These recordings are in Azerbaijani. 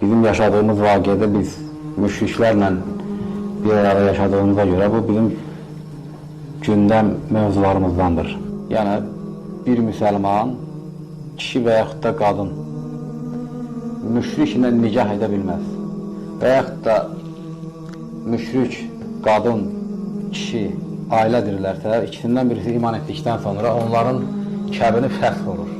Bizim yaşadığımız vakiədə biz müşriklərlə bir arada yaşadığımıza görə bu bizim gündəm mövzularımızdandır. Yəni bir müsəlman kişi və yaxud da qadın müşriklə nikah edə bilməz. Və yaxud da müşrik qadın, kişi ailədirlərsə, ikisindən birisi iman etdikdən sonra onların kəbini fəsx olur.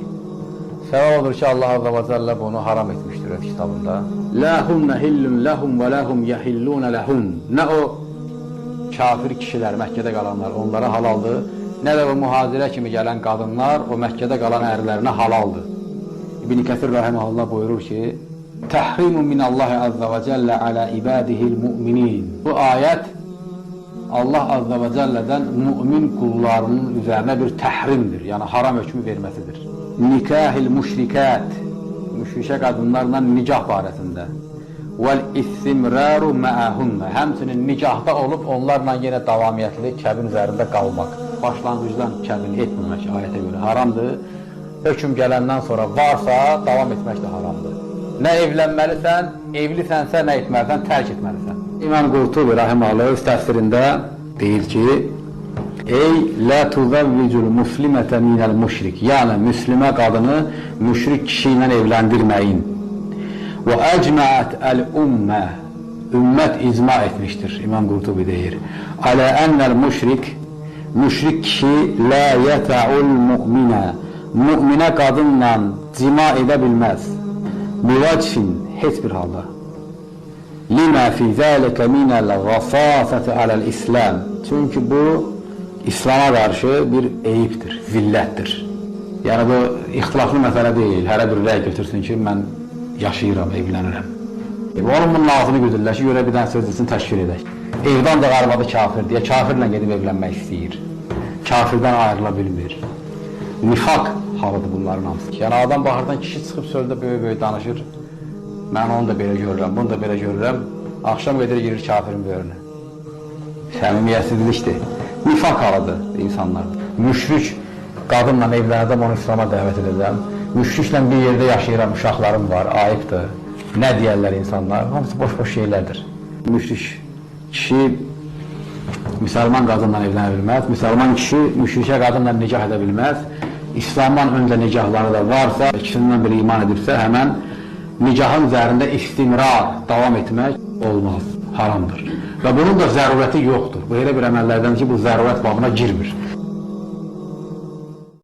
Səbəb odur ki, Allah Azza və Cəllə bunu haram etmişdir öz kitabında. Lə hunnə hillun ləhum və ləhum yəhillunə ləhun. Nə o kafir kişilər, Məkkədə qalanlar onlara halaldır, nə də o mühacirə kimi gələn qadınlar o Məkkədə qalan ərlərinə halaldır. İbn Kəsir rəhiməhullah buyurur ki, Təhrimun minallahi Azza və Cəllə alə ibadihil müminin. Bu ayət Allah Azza və Cəllədən mümin qullarının üzərinə bir təhrimdir, yəni haram hökmü verməsidir. Nikahil müşrikət, müşrikə qadınlarla nikah barəsində. Vəl-istimraru mə'əhunnə, həmçinin nikahda olub onlarla yenə davamiyyətli kəbin üzərində qalmaq. Başlanğıcdan kəbin etməmək ayətə görə haramdır. Hökm gələndən sonra varsa davam etmək də haramdır. Nə evlənməlisən, evlisənsə nə etməlisən, tərk etməlisən. İmam Qurtubi rahimehullah öz təfsirində deyir ki, ey la tuzavvicul muslimətə minəl müşrik, yəni müslimə qadını müşrik kişi ilə evləndirməyin. Və əcməət əl-ümmə, ümmət icma etmişdir, İmam Qurtubi deyir. Alə ənəl müşrik, müşrik kişi la yətəul müminə, müminə qadınla cima edə bilməz. Bivacfin, heç bir halda. Limə fi zəlikə minəl ғafafəti aləl-İslam. Çünki bu, İslama qarşı bir eyibdir, zillətdir. Yəni bu, ixtilaflı məsələ deyil. Hərə bir rəy götürsün ki, mən yaşayıram, evlənirəm. Onun bunun ağzını güdürlər ki, görə bir dənə sözcüsünü təşkil edək. Evdən də qarmadı kafir deyə, kafirlə gedib evlənmək istəyir. Kafirdən ayrıla bilmir. Nifaq halıdır bunların hamısı. Yəni adam baxırdan kişi çıxıb söldə böyük-böyük danışır. Mən onu da belə görürəm, bunu da belə görürəm. Axşam gedir, girir kafirin böyrünə. Səmimiyyətsizlikdir. Nifaq halıdır insanlar. Müşrik qadınla evlənəcəm, onu İslam'a dəvət edəcəm. Müşriklə bir yerdə yaşayıram, uşaqlarım var, ayıbdır. Nə deyərlər insanlar? Hamısı boş-boş şeylərdir. Müşrik kişi müsəlman qadınla evlənə bilməz. Müsəlman kişi müşrikə qadınla nikah edə bilməz. İslamdan öncə nikahları da varsa, ikisindən biri iman edibsə, həmən nikahın üzərində istimrar, davam etmək olmaz, haramdır. Və bunun da zərurəti yoxdur. Bu elə bir əməllərdən ki, bu zərurət babına girmir.